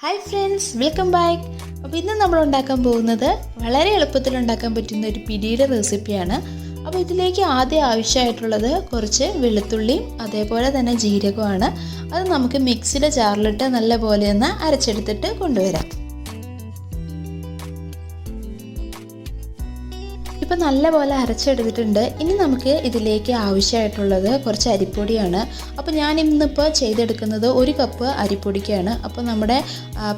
Hi friends, welcome back. അപ്പോൾ ഇന്ന് നമ്മൾ ഉണ്ടാക്കാൻ പോകുന്നത് വളരെ എളുപ്പത്തിൽ ഉണ്ടാക്കാൻ പറ്റുന്ന ഒരു പിടിയുടെ റെസിപ്പിയാണ്. അപ്പോൾ ഇതിലേക്ക് ആദ്യം ആവശ്യമായിട്ടുള്ളത് കുറച്ച് വെളുത്തുള്ളിയും അതേപോലെ തന്നെ ജീരകമാണ്. അത് നമുക്ക് മിക്സിയുടെ ജാറിലിട്ട് നല്ലപോലെ ഒന്ന് അരച്ചെടുത്തിട്ട് കൊണ്ടുവരാം. ഇപ്പം നല്ലപോലെ അരച്ചെടുത്തിട്ടുണ്ട്. ഇനി നമുക്ക് ഇതിലേക്ക് ആവശ്യമായിട്ടുള്ളത് കുറച്ച് അരിപ്പൊടിയാണ്. അപ്പോൾ ഞാൻ ഇന്നിപ്പോൾ ചെയ്തെടുക്കുന്നത് 1 കപ്പ് അരിപ്പൊടിക്കാണ്. അപ്പോൾ നമ്മുടെ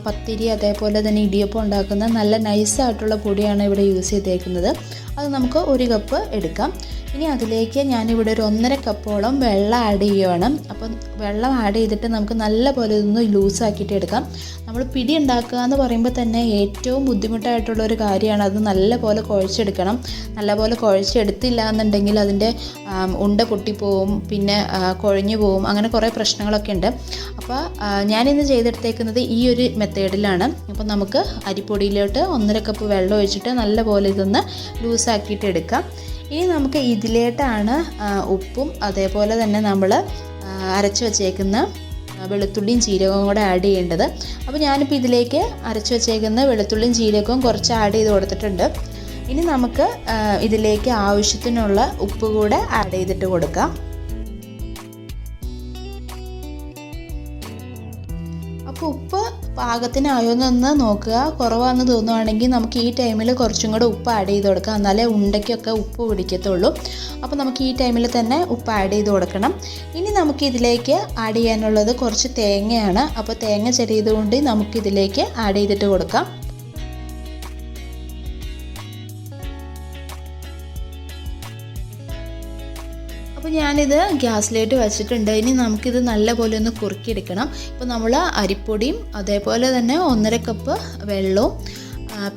പത്തിരി അതേപോലെ തന്നെ ഇടിയപ്പം ഉണ്ടാക്കുന്ന നല്ല നൈസായിട്ടുള്ള പൊടിയാണ് ഇവിടെ യൂസ് ചെയ്തേക്കുന്നത്. അത് നമുക്ക് 1 കപ്പ് എടുക്കാം. ഇനി അതിലേക്ക് ഞാനിവിടെ ഒരു 1.5 കപ്പോളം വെള്ളം ആഡ് ചെയ്യുകയാണ്. അപ്പം വെള്ളം ആഡ് ചെയ്തിട്ട് നമുക്ക് നല്ലപോലെ ഇതൊന്ന് ലൂസാക്കിയിട്ട് എടുക്കാം. നമ്മൾ പിടി ഉണ്ടാക്കുക എന്ന് പറയുമ്പോൾ തന്നെ ഏറ്റവും ബുദ്ധിമുട്ടായിട്ടുള്ളൊരു കാര്യമാണ് അത് നല്ലപോലെ കുഴച്ചെടുക്കണം. നല്ലപോലെ കുഴച്ചെടുത്തില്ല എന്നുണ്ടെങ്കിൽ അതിൻ്റെ ഉണ്ട പൊട്ടിപ്പോവും, പിന്നെ കുഴഞ്ഞു പോവും, അങ്ങനെ കുറേ പ്രശ്നങ്ങളൊക്കെ ഉണ്ട്. അപ്പോൾ ഞാനിന്ന് ചെയ്തെടുത്തേക്കുന്നത് ഈ ഒരു മെത്തേഡിലാണ്. അപ്പോൾ നമുക്ക് അരിപ്പൊടിയിലോട്ട് 1.5 കപ്പ് വെള്ളം ഒഴിച്ചിട്ട് നല്ലപോലെ ഇതൊന്ന് ലൂസാക്കിയിട്ട് എടുക്കാം. ഇനി നമുക്ക് ഇതിലേട്ടാണ് ഉപ്പും അതേപോലെ തന്നെ നമ്മൾ അരച്ച് വച്ചേക്കുന്ന വെളുത്തുള്ളിയും ജീരകവും കൂടെ ആഡ് ചെയ്യേണ്ടത്. അപ്പോൾ ഞാനിപ്പോൾ ഇതിലേക്ക് അരച്ച് വച്ചേക്കുന്ന വെളുത്തുള്ളിയും ജീരകവും കുറച്ച് ആഡ് ചെയ്ത് കൊടുത്തിട്ടുണ്ട്. ഇനി നമുക്ക് ഇതിലേക്ക് ആവശ്യത്തിനുള്ള ഉപ്പ് കൂടെ ആഡ് ചെയ്തിട്ട് കൊടുക്കാം. അപ്പോൾ ഉപ്പ് പാകത്തിനായോന്നൊന്ന് നോക്കുക. കുറവാണെന്ന് തോന്നുവാണെങ്കിൽ നമുക്ക് ഈ ടൈമിൽ കുറച്ചും കൂടെ ഉപ്പ് ആഡ് ചെയ്ത് കൊടുക്കാം, എന്നാലേ ഉണ്ടയ്ക്കൊക്കെ ഉപ്പ് പിടിക്കത്തുള്ളൂ. അപ്പോൾ നമുക്ക് ഈ ടൈമിൽ തന്നെ ഉപ്പ് ആഡ് ചെയ്ത് കൊടുക്കണം. ഇനി നമുക്ക് ഇതിലേക്ക് ആഡ് ചെയ്യാനുള്ളത് കുറച്ച് തേങ്ങയാണ്. അപ്പോൾ തേങ്ങ ചെറിയതുകൊണ്ട് നമുക്കിതിലേക്ക് ആഡ് ചെയ്തിട്ട് കൊടുക്കാം. അപ്പോൾ ഞാനിത് ഗ്യാസിലേക്ക് വെച്ചിട്ടുണ്ട്. ഇനി നമുക്കിത് നല്ലപോലെ ഒന്ന് കുറുക്കിയെടുക്കണം. ഇപ്പോൾ നമ്മൾ അരിപ്പൊടിയും അതേപോലെ തന്നെ 1.5 കപ്പ് വെള്ളവും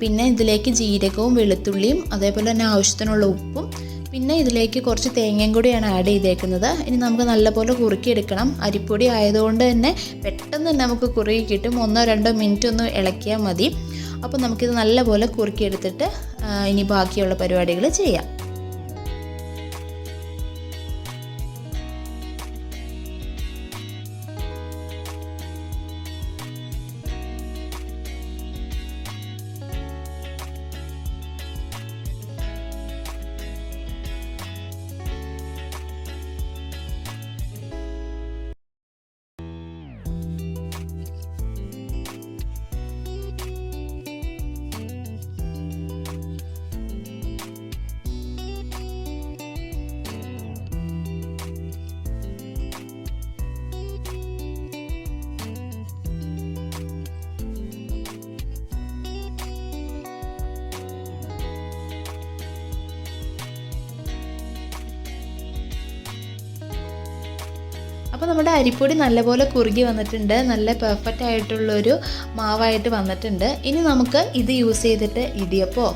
പിന്നെ ഇതിലേക്ക് ജീരകവും വെളുത്തുള്ളിയും അതേപോലെ തന്നെ ആവശ്യത്തിനുള്ള ഉപ്പും പിന്നെ ഇതിലേക്ക് കുറച്ച് തേങ്ങയും കൂടിയാണ് ആഡ് ചെയ്തേക്കുന്നത്. ഇനി നമുക്ക് നല്ലപോലെ കുറുക്കിയെടുക്കണം. അരിപ്പൊടി ആയതുകൊണ്ട് തന്നെ പെട്ടെന്ന് തന്നെ നമുക്ക് കുറുകി കിട്ടും. 1-2 മിനിറ്റ് ഒന്ന് ഇളക്കിയാൽ മതി. അപ്പോൾ നമുക്കിത് നല്ലപോലെ കുറുക്കിയെടുത്തിട്ട് ഇനി ബാക്കിയുള്ള പരിപാടികൾ ചെയ്യാം. അപ്പോൾ നമ്മുടെ അരിപ്പൊടി നല്ലപോലെ കുറുകി വന്നിട്ടുണ്ട്. നല്ല പെർഫെക്റ്റ് ആയിട്ടുള്ളൊരു മാവായിട്ട് വന്നിട്ടുണ്ട്. ഇനി നമുക്ക് ഇത് യൂസ് ചെയ്തിട്ട് ഇടിയപ്പോ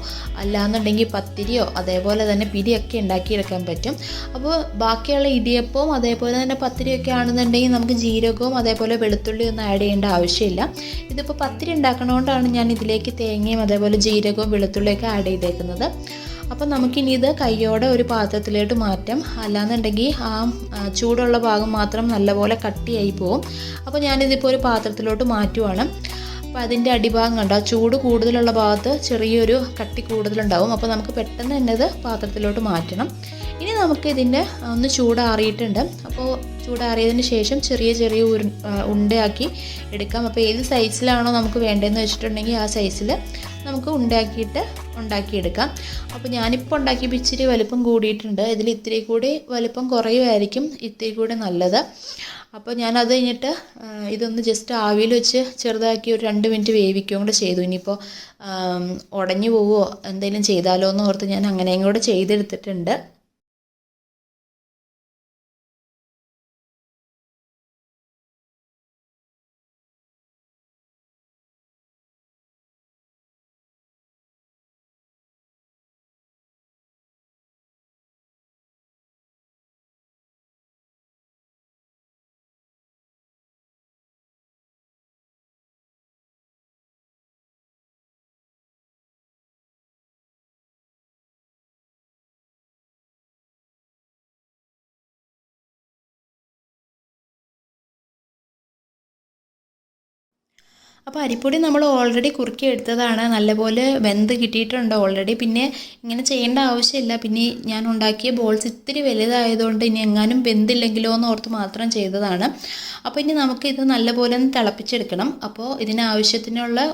അല്ലാന്നുണ്ടെങ്കിൽ പത്തിരിയോ അതേപോലെ തന്നെ പിടിയൊക്കെ ഉണ്ടാക്കിയെടുക്കാൻ പറ്റും. അപ്പോൾ ബാക്കിയുള്ള ഇടിയപ്പവും അതേപോലെ തന്നെ പത്തിരിയൊക്കെ ആണെന്നുണ്ടെങ്കിൽ നമുക്ക് ജീരകവും അതേപോലെ വെളുത്തുള്ളിയും ഒന്നും ആഡ് ചെയ്യേണ്ട ആവശ്യമില്ല. ഇതിപ്പോൾ പത്തിരി ഉണ്ടാക്കണോണ്ടാണ് ഞാൻ ഇതിലേക്ക് തേങ്ങയും അതേപോലെ ജീരകവും വെളുത്തുള്ളിയൊക്കെ ആഡ് ചെയ്തേക്കുന്നത്. അപ്പോൾ നമുക്കിനി ഇത് കയ്യോടെ ഒരു പാത്രത്തിലോട്ട് മാറ്റാം. അല്ലാന്നുണ്ടെങ്കിൽ ആ ചൂടുള്ള ഭാഗം മാത്രം നല്ലപോലെ കട്ടിയായി പോകും. അപ്പോൾ ഞാനിതിപ്പോൾ ഒരു പാത്രത്തിലോട്ട് മാറ്റുവാണ്. അപ്പോൾ അതിൻ്റെ അടിഭാഗം കണ്ടോ, ചൂട് കൂടുതലുള്ള ഭാഗത്ത് ചെറിയൊരു കട്ടി കൂടുതലുണ്ടാവും. അപ്പോൾ നമുക്ക് പെട്ടെന്ന് തന്നെ ഇത് പാത്രത്തിലോട്ട് മാറ്റണം. ഇനി നമുക്ക് ഇതിൻ്റെ ഒന്ന് ചൂടാറിയിട്ടുണ്ട്. അപ്പോൾ ചൂടാറിയതിന് ശേഷം ചെറിയ ചെറിയ ഉണ്ടയാക്കി എടുക്കാം. അപ്പോൾ ഏത് സൈസിലാണോ നമുക്ക് വേണ്ടതെന്ന് വെച്ചിട്ടുണ്ടെങ്കിൽ ആ സൈസിൽ നമുക്ക് ഉണ്ടാക്കിയെടുക്കാം. അപ്പോൾ ഞാനിപ്പോൾ ഉണ്ടാക്കിയപ്പോൾ ഇച്ചിരി വലുപ്പം കൂടിയിട്ടുണ്ട്. ഇതിൽ ഇത്തിരി കൂടി വലുപ്പം കുറയുമായിരിക്കും ഇത്തിരി കൂടി നല്ലത്. അപ്പോൾ ഞാനത് കഴിഞ്ഞിട്ട് ഇതൊന്ന് ജസ്റ്റ് ആവിയിൽ വെച്ച് ചെറുതാക്കി ഒരു 2 മിനിറ്റ് വേവിക്കുകയും കൂടെ ചെയ്തു. ഇനിയിപ്പോൾ ഉടഞ്ഞു പോവുമോ എന്തെങ്കിലും ചെയ്താലോ എന്ന് ഓർത്ത് ഞാൻ അങ്ങനെയും കൂടെ ചെയ്തെടുത്തിട്ടുണ്ട്. അപ്പോൾ അരിപ്പൊടി നമ്മൾ ഓൾറെഡി കുറുക്കി എടുത്തതാണ്, നല്ലപോലെ വെന്ത് കിട്ടിയിട്ടുണ്ട് ഓൾറെഡി. പിന്നെ ഇങ്ങനെ ചെയ്യേണ്ട ആവശ്യമില്ല. പിന്നെ ഞാൻ ഉണ്ടാക്കിയ ബോൾസ് ഇത്തിരി വലുതായതുകൊണ്ട് ഇനി എങ്ങാനും വെന്തില്ലെങ്കിലോ എന്ന് ഓർത്ത് മാത്രം ചെയ്തതാണ്. അപ്പോൾ ഇനി നമുക്ക് ഇത് നല്ലപോലെ ഒന്ന് തിളപ്പിച്ചെടുക്കണം. അപ്പോൾ ഇതിനാവശ്യത്തിനുള്ള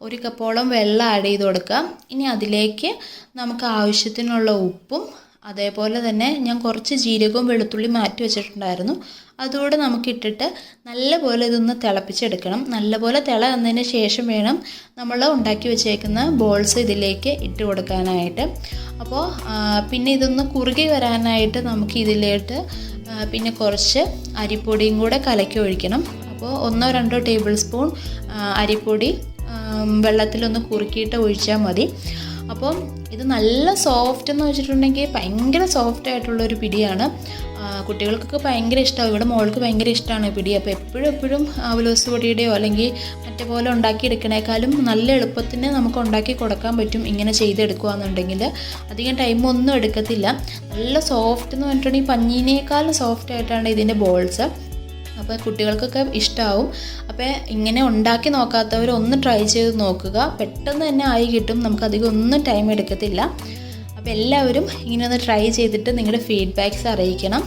ഒരു കപ്പോളം വെള്ളം ആഡ് ചെയ്ത് കൊടുക്കാം. ഇനി അതിലേക്ക് നമുക്ക് ആവശ്യത്തിനുള്ള ഉപ്പും അതേപോലെ തന്നെ ഞാൻ കുറച്ച് ജീരകവും വെളുത്തുള്ളി മാറ്റി വെച്ചിട്ടുണ്ടായിരുന്നു, അതുകൂടെ നമുക്കിട്ടിട്ട് നല്ലപോലെ ഇതൊന്ന് തിളപ്പിച്ചെടുക്കണം. നല്ലപോലെ തിള വന്നതിന് ശേഷം വേണം നമ്മൾ ഉണ്ടാക്കി വെച്ചേക്കുന്ന ബോൾസ് ഇതിലേക്ക് ഇട്ട് കൊടുക്കാനായിട്ട്. അപ്പോൾ പിന്നെ ഇതൊന്ന് കുറുകി വരാനായിട്ട് നമുക്ക് ഇതിലേക്ക് പിന്നെ കുറച്ച് അരിപ്പൊടിയും കൂടെ കലക്കി ഒഴിക്കണം. അപ്പോൾ 1-2 ടേബിൾ സ്പൂൺ അരിപ്പൊടി വെള്ളത്തിലൊന്ന് കുറുക്കിയിട്ട് ഒഴിച്ചാൽ മതി. അപ്പം ഇത് നല്ല സോഫ്റ്റ് എന്ന് വെച്ചിട്ടുണ്ടെങ്കിൽ ഭയങ്കര സോഫ്റ്റ് ആയിട്ടുള്ളൊരു പിടിയാണ്. കുട്ടികൾക്കൊക്കെ ഭയങ്കര ഇഷ്ടമാവും. ഇവിടെ മോൾക്ക് ഭയങ്കര ഇഷ്ടമാണ് പിടി. അപ്പോൾ എപ്പോഴും അവലോസ് പൊടിയുടെയോ അല്ലെങ്കിൽ മറ്റേ പോലെ ഉണ്ടാക്കിയെടുക്കണേക്കാളും നല്ല എളുപ്പത്തിന് നമുക്ക് ഉണ്ടാക്കി കൊടുക്കാൻ പറ്റും ഇങ്ങനെ ചെയ്തെടുക്കുകയെന്നുണ്ടെങ്കിൽ. അധികം ടൈമൊന്നും എടുക്കത്തില്ല. നല്ല സോഫ്റ്റ് എന്ന് പറഞ്ഞിട്ടുണ്ടെങ്കിൽ പഞ്ഞീനേക്കാളും സോഫ്റ്റ് ആയിട്ടാണ് ഇതിൻ്റെ ബോൾസ്. അപ്പോൾ കുട്ടികൾക്കൊക്കെ ഇഷ്ടമാവും. അപ്പോൾ ഇങ്ങനെ ഉണ്ടാക്കി നോക്കാത്തവർ ഒന്ന് ട്രൈ ചെയ്ത് നോക്കുക. പെട്ടെന്ന് തന്നെ ആയി കിട്ടും, നമുക്കധികം ഒന്നും ടൈം എടുക്കത്തില്ല. അപ്പോൾ എല്ലാവരും ഇങ്ങനെ ഒന്ന് ട്രൈ ചെയ്തിട്ട് നിങ്ങളുടെ ഫീഡ്ബാക്ക്സ് അറിയിക്കണം.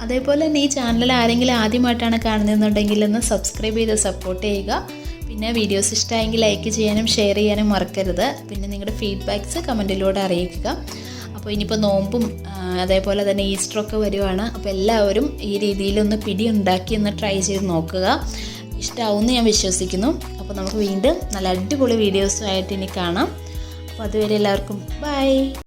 അതേപോലെ തന്നെ ഈ ചാനൽ ആരെങ്കിലും ആദ്യമായിട്ടാണ് കാണുന്നതെന്നുണ്ടെങ്കിൽ ഒന്ന് സബ്സ്ക്രൈബ് ചെയ്ത് സപ്പോർട്ട് ചെയ്യുക. പിന്നെ വീഡിയോസ് ഇഷ്ടമായെങ്കിൽ ലൈക്ക് ചെയ്യാനും ഷെയർ ചെയ്യാനും മറക്കരുത്. പിന്നെ നിങ്ങളുടെ ഫീഡ്ബാക്ക്സ് കമൻറ്റിലൂടെ അറിയിക്കുക. അപ്പോൾ ഇനിയിപ്പോൾ നോമ്പും അതേപോലെ തന്നെ ഈസ്റ്ററൊക്കെ വരുവാണ്. അപ്പോൾ എല്ലാവരും ഈ രീതിയിലൊന്ന് പിടി ഉണ്ടാക്കി ഒന്ന് ട്രൈ ചെയ്ത് നോക്കുക. ഇഷ്ടമാവുമെന്ന് ഞാൻ വിശ്വസിക്കുന്നു. അപ്പോൾ നമുക്ക് വീണ്ടും നല്ല അടിപൊളി വീഡിയോസുമായിട്ട് ഇനി കാണാം. അപ്പോൾ അതുവരെ എല്ലാവർക്കും ബൈ.